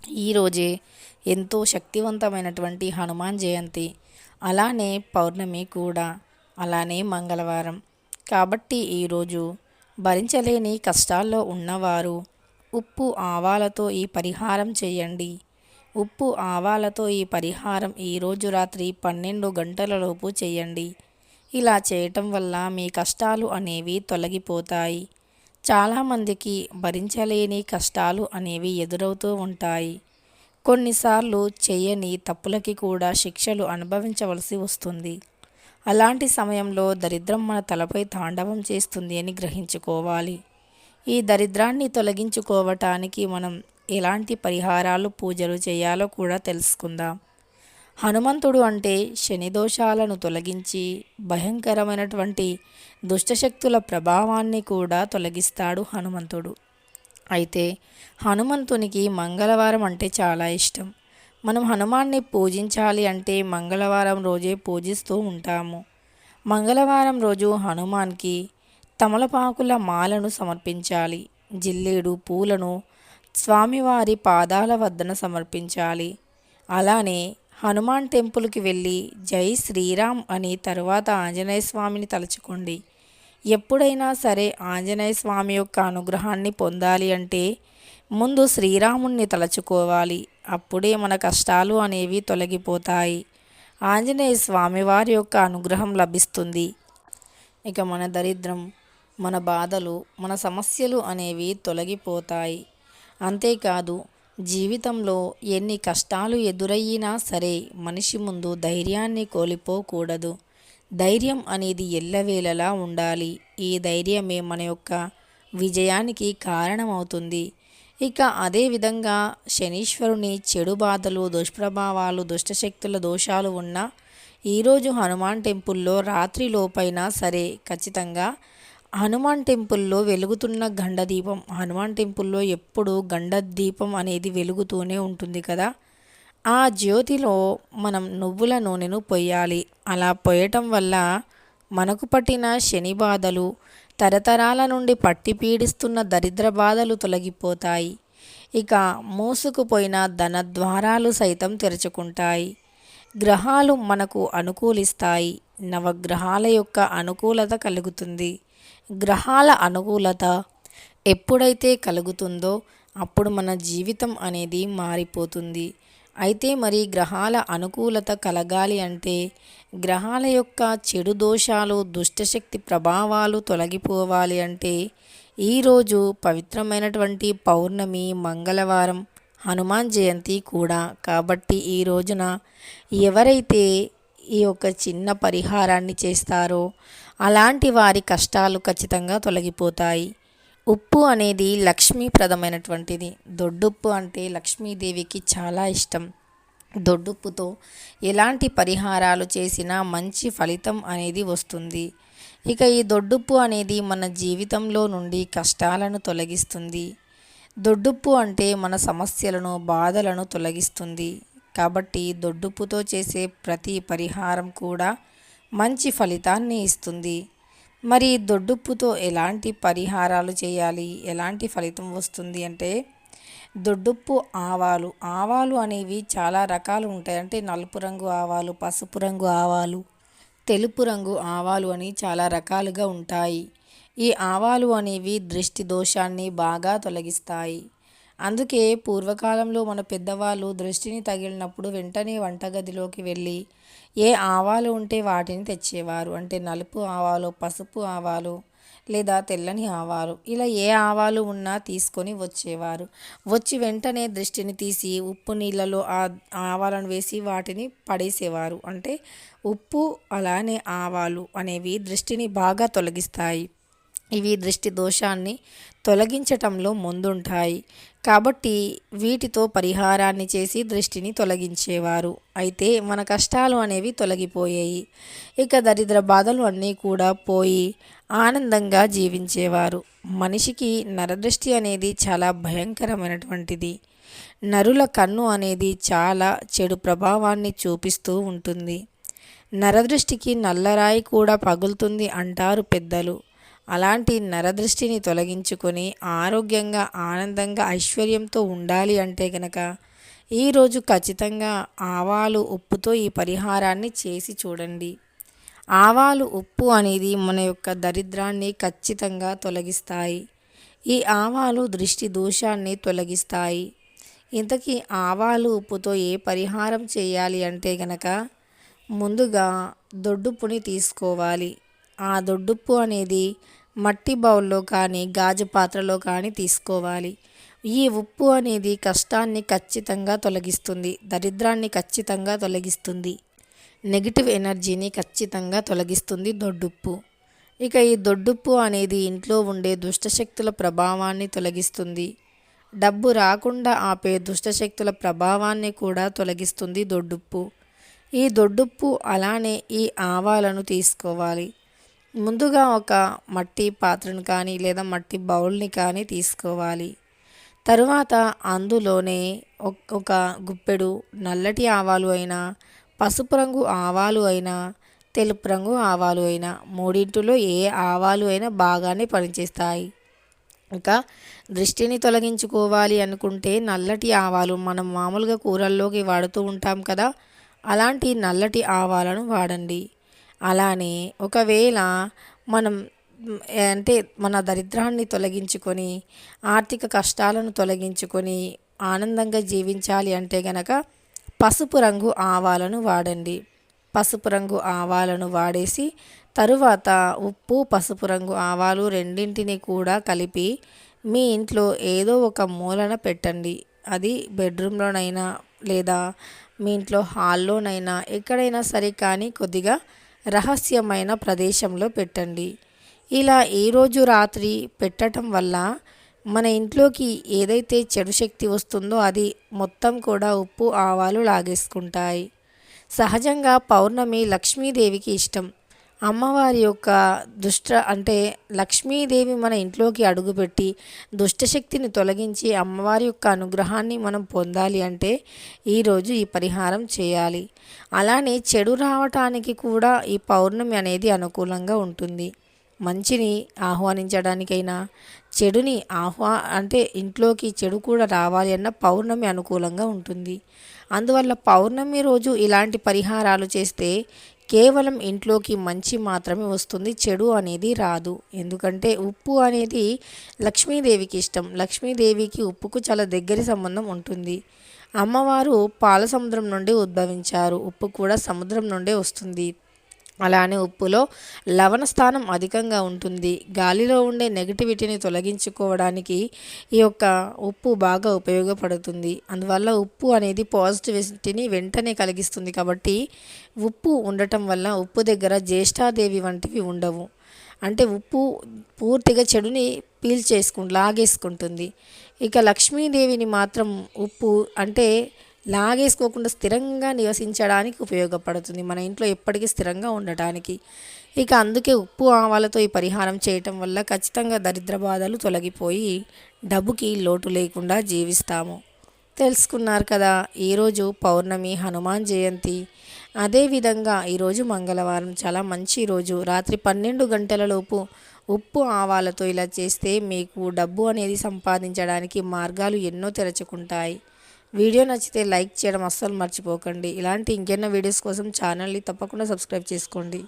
ఈరోజే ఎంతో శక్తివంతమైనటువంటి హనుమాన్ జయంతి, అలానే పౌర్ణమి కూడా, అలానే మంగళవారం. కాబట్టి ఈరోజు భరించలేని కష్టాల్లో ఉన్నవారు ఉప్పు ఆవాలతో ఈ పరిహారం చేయండి. ఉప్పు ఆవాలతో ఈ పరిహారం ఈరోజు రాత్రి 12 గంటలలోపు చేయండి. ఇలా చేయటం వల్ల మీ కష్టాలు అనేవి తొలగిపోతాయి. చాలామందికి భరించలేని కష్టాలు అనేవి ఎదురవుతూ ఉంటాయి. కొన్నిసార్లు చేయని తప్పులకి కూడా శిక్షలు అనుభవించవలసి వస్తుంది. అలాంటి సమయంలో దరిద్రం మన తలపై తాండవం చేస్తుంది అని గ్రహించుకోవాలి. ఈ దరిద్రాన్ని తొలగించుకోవటానికి మనం ఎలాంటి పరిహారాలు పూజలు చేయాలో కూడా తెలుసుకుందాం. హనుమంతుడు అంటే శని దోషాలను తొలగించి భయంకరమైనటువంటి దుష్టశక్తుల ప్రభావాన్ని కూడా తొలగిస్తాడు హనుమంతుడు. అయితే హనుమంతునికి మంగళవారం అంటే చాలా ఇష్టం. మనం హనుమాన్ని పూజించాలి అంటే మంగళవారం రోజే పూజిస్తూ ఉంటాము. మంగళవారం రోజు హనుమాన్కి తమలపాకుల మాలను సమర్పించాలి. జిల్లేడు పూలను స్వామివారి పాదాల వద్దన సమర్పించాలి. అలానే హనుమాన్ టెంపుల్కి వెళ్ళి జై శ్రీరామ్ అని తరువాత ఆంజనేయ స్వామిని తలుచుకోండి. ఎప్పుడైనా సరే ఆంజనేయ స్వామి యొక్క అనుగ్రహాన్ని పొందాలి అంటే ముందు శ్రీరాముణ్ణి తలుచుకోవాలి. అప్పుడే మన కష్టాలు అనేవి తొలగిపోతాయి. ఆంజనేయ స్వామి వారి యొక్క అనుగ్రహం లభిస్తుంది. ఇక మన దరిద్రం, మన బాధలు, మన సమస్యలు అనేవి తొలగిపోతాయి. అంతేకాదు, జీవితంలో ఎన్ని కష్టాలు ఎదురయ్యినా సరే మనిషి ముందు ధైర్యాన్ని కోల్పోకూడదు. ధైర్యం అనేది ఎల్లవేళలా ఉండాలి. ఈ ధైర్యమే మన యొక్క విజయానికి కారణమవుతుంది. ఇక అదేవిధంగా శనీశ్వరుని చెడు బాధలు, దుష్ప్రభావాలు, దుష్టశక్తుల దోషాలు ఉన్న ఈరోజు హనుమాన్ టెంపుల్లో రాత్రి లోపైనా సరే ఖచ్చితంగా హనుమాన్ టెంపుల్లో వెలుగుతున్న గండదీపం, హనుమాన్ టెంపుల్లో ఎప్పుడు గండ దీపం అనేది వెలుగుతూనే ఉంటుంది కదా, ఆ జ్యోతిలో మనం నువ్వుల నూనెను పొయ్యాలి. అలా పొయ్యటం వల్ల మనకు పట్టిన శని బాధలు, తరతరాల నుండి పట్టి పీడిస్తున్న దరిద్ర బాధలు తొలగిపోతాయి. ఇక మూసుకుపోయిన ధన ద్వారాలు సైతం తెరుచుకుంటాయి. గ్రహాలు మనకు అనుకూలిస్తాయి. నవగ్రహాల యొక్క అనుకూలత కలుగుతుంది. గ్రహాల అనుకూలత ఎప్పుడైతే కలుగుతుందో అప్పుడు మన జీవితం అనేది మారిపోతుంది. అయితే మరి గ్రహాల అనుకూలత కలగాలి అంటే గ్రహాల యొక్క చెడు దోషాలు, దుష్టశక్తి ప్రభావాలు తొలగిపోవాలి అంటే ఈరోజు పవిత్రమైనటువంటి పౌర్ణమి, మంగళవారం, హనుమాన్ జయంతి కూడా. కాబట్టి ఈ రోజున ఎవరైతే ఈ యొక్క చిన్న పరిహారాన్ని చేస్తారో అలాంటి వారి కష్టాలు ఖచ్చితంగా తొలగిపోతాయి. ఉప్పు అనేది లక్ష్మీప్రదమైనటువంటిది. దొడ్డుప్పు అంటే లక్ష్మీదేవికి చాలా ఇష్టం. దొడ్డుప్పుతో ఎలాంటి పరిహారాలు చేసినా మంచి ఫలితం అనేది వస్తుంది. ఇక ఈ దొడ్డుప్పు అనేది మన జీవితంలో నుండి కష్టాలను తొలగిస్తుంది. దొడ్డుప్పు అంటే మన సమస్యలను, బాధలను తొలగిస్తుంది. కాబట్టి దొడ్డుప్పుతో చేసే ప్రతి పరిహారం కూడా మంచి ఫలితాన్ని ఇస్తుంది. మరి దొడ్డుప్పుతో ఎలాంటి పరిహారాలు చేయాలి, ఎలాంటి ఫలితం వస్తుంది అంటే దొడ్డుప్పు ఆవాలు అనేవి చాలా రకాలు ఉంటాయి. అంటే నలుపు రంగు ఆవాలు, పసుపు రంగు ఆవాలు, తెలుపు రంగు ఆవాలు అని చాలా రకాలుగా ఉంటాయి. ఈ ఆవాలు అనేవి దృష్టి దోషాన్ని బాగా తొలగిస్తాయి. అందుకే పూర్వకాలంలో మన పెద్దవాళ్ళు దృష్టిని తగిలినప్పుడు వెంటనే వంటగదిలోకి వెళ్ళి ఏ ఆవాలు ఉంటే వాటిని తెచ్చేవారు. అంటే నలుపు ఆవాలు, పసుపు ఆవాలు లేదా తెల్లని ఆవాలు, ఇలా ఏ ఆవాలు ఉన్నా తీసుకొని వచ్చేవారు. వచ్చి వెంటనే దృష్టిని తీసి ఉప్పు నీళ్ళలో ఆ ఆవాలను వేసి వాటిని పడేసేవారు. అంటే ఉప్పు అలానే ఆవాలు అనేవి దృష్టిని బాగా తొలగిస్తాయి. ఇవి దృష్టి దోషాన్ని తొలగించటంలో ముందుంటాయి. కాబట్టి వీటితో పరిహారాన్ని చేసి దృష్టిని తొలగించేవారు. అయితే మన కష్టాలు అనేవి తొలగిపోయాయి. ఇక దరిద్ర బాధలు అన్నీ కూడా పోయి ఆనందంగా జీవించేవారు. మనిషికి నరదృష్టి అనేది చాలా భయంకరమైనటువంటిది. నరుల కన్ను అనేది చాలా చెడు ప్రభావాన్ని చూపిస్తూ ఉంటుంది. నరదృష్టికి నల్లరాయి కూడా పగులుతుంది అంటారు పెద్దలు. అలాంటి నరదృష్టిని తొలగించుకొని ఆరోగ్యంగా, ఆనందంగా, ఐశ్వర్యంతో ఉండాలి అంటే కనుక ఈరోజు ఖచ్చితంగా ఆవాలు ఉప్పుతో ఈ పరిహారాన్ని చేసి చూడండి. ఆవాలు ఉప్పు అనేది మన యొక్క దరిద్రాన్ని ఖచ్చితంగా తొలగిస్తాయి. ఈ ఆవాలు దృష్టి దోషాన్ని తొలగిస్తాయి. ఇంతకీ ఆవాలు ఉప్పుతో ఏ పరిహారం చేయాలి అంటే గనక ముందుగా దొడ్డుప్పుని తీసుకోవాలి. ఆ దొడ్డుప్పు అనేది మట్టి బౌల్లో కానీ గాజు పాత్రలో కానీ తీసుకోవాలి. ఈ ఉప్పు అనేది కష్టాన్ని ఖచ్చితంగా తొలగిస్తుంది, దరిద్రాన్ని ఖచ్చితంగా తొలగిస్తుంది, నెగిటివ్ ఎనర్జీని ఖచ్చితంగా తొలగిస్తుంది దొడ్డుప్పు. ఇక ఈ దొడ్డుప్పు అనేది ఇంట్లో ఉండే దుష్టశక్తుల ప్రభావాన్ని తొలగిస్తుంది. డబ్బు రాకుండా ఆపే దుష్టశక్తుల ప్రభావాన్ని కూడా తొలగిస్తుంది దొడ్డుప్పు. ఈ దొడ్డుప్పు అలానే ఈ ఆవాలను తీసుకోవాలి. ముందుగా ఒక మట్టి పాత్రను కానీ లేదా మట్టి బౌల్ని కానీ తీసుకోవాలి. తరువాత అందులోనే ఒక గుప్పెడు నల్లటి ఆవాలు అయినా, పసుపు రంగు ఆవాలు అయినా, తెలుపు రంగు ఆవాలు అయినా, మూడింటిలో ఏ ఆవాలు అయినా బాగానే పనిచేస్తాయి. ఇంకా దృష్టిని తొలగించుకోవాలి అనుకుంటే నల్లటి ఆవాలు మనం మామూలుగా కూరల్లోకి వాడుతూ ఉంటాం కదా, అలాంటి నల్లటి ఆవాలను వాడండి. అలానే ఒకవేళ మనం అంటే మన దరిద్రాన్ని తొలగించుకొని ఆర్థిక కష్టాలను తొలగించుకొని ఆనందంగా జీవించాలి అంటే గనక పసుపు రంగు ఆవాలను వాడండి. పసుపు రంగు ఆవాలను వాడేసి తరువాత ఉప్పు, పసుపు రంగు ఆవాలు రెండింటిని కూడా కలిపి మీ ఇంట్లో ఏదో ఒక మూలన పెట్టండి. అది బెడ్రూమ్లోనైనా లేదా మీ ఇంట్లో హాల్లోనైనా ఎక్కడైనా సరే, కానీ కొద్దిగా రహస్యమైన ప్రదేశంలో పెట్టండి. ఇలా ఈరోజు రాత్రి పెట్టడం వల్ల మన ఇంట్లోకి ఏదైతే చెడు శక్తి వస్తుందో అది మొత్తం కూడా ఉప్పు ఆవాలు లాగేసుకుంటాయి. సహజంగా పౌర్ణమి లక్ష్మీదేవికి ఇష్టం. అమ్మవారి యొక్క అంటే లక్ష్మీదేవి మన ఇంట్లోకి అడుగుపెట్టి దుష్టశక్తిని తొలగించి అమ్మవారి యొక్క అనుగ్రహాన్ని మనం పొందాలి అంటే ఈరోజు ఈ పరిహారం చేయాలి. అలానే చెడు రావటానికి కూడా ఈ పౌర్ణమి అనేది అనుకూలంగా ఉంటుంది. మంచిని ఆహ్వానించడానికైనా చెడుని అంటే ఇంట్లోకి చెడు కూడా రావాలి అన్న పౌర్ణమి అనుకూలంగా ఉంటుంది. అందువల్ల పౌర్ణమి రోజు ఇలాంటి పరిహారాలు చేస్తే కేవలం ఇంట్లోకి మంచి మాత్రమే వస్తుంది, చెడు అనేది రాదు. ఎందుకంటే ఉప్పు అనేది లక్ష్మీదేవికి ఇష్టం. లక్ష్మీదేవికి ఉప్పుకు చాలా దగ్గరి సంబంధం ఉంటుంది. అమ్మవారు పాల సముద్రం నుండి ఉద్భవించారు, ఉప్పు కూడా సముద్రం నుండే వస్తుంది. అలానే ఉప్పులో లవణ స్థానం అధికంగా ఉంటుంది. గాలిలో ఉండే నెగిటివిటీని తొలగించుకోవడానికి ఈ యొక్క ఉప్పు బాగా ఉపయోగపడుతుంది. అందువల్ల ఉప్పు అనేది పాజిటివిటీని వెంటనే కలిగిస్తుంది. కాబట్టి ఉప్పు ఉండటం వల్ల ఉప్పు దగ్గర జ్యేష్ఠాదేవి వంటివి ఉండవు. అంటే ఉప్పు పూర్తిగా చెడుని లాగేసుకుంటుంది. ఇక లక్ష్మీదేవిని మాత్రం ఉప్పు అంటే లాగేసుకోకుండా స్థిరంగా నివసించడానికి ఉపయోగపడుతుంది, మన ఇంట్లో ఎప్పటికీ స్థిరంగా ఉండటానికి. ఇక అందుకే ఉప్పు ఆవాలతో ఈ పరిహారం చేయటం వల్ల ఖచ్చితంగా దరిద్ర బాధలు తొలగిపోయి డబ్బుకి లోటు లేకుండా జీవిస్తాము. తెలుసుకున్నారు కదా, ఈరోజు పౌర్ణమి, హనుమాన్ జయంతి. అదేవిధంగా ఈరోజు మంగళవారం, చాలా మంచి రోజు. రాత్రి 12 గంటలలోపు ఉప్పు ఆవాలతో ఇలా చేస్తే మీకు డబ్బు అనేది సంపాదించడానికి మార్గాలు ఎన్నో తెరుచుకుంటాయి. వీడియో నచ్చితే లైక్ చేయడం అస్సలు మర్చిపోకండి. ఇలాంటి ఇంకెన్నో వీడియోస్ కోసం ఛానల్ని తప్పకుండా సబ్స్క్రైబ్ చేసుకోండి.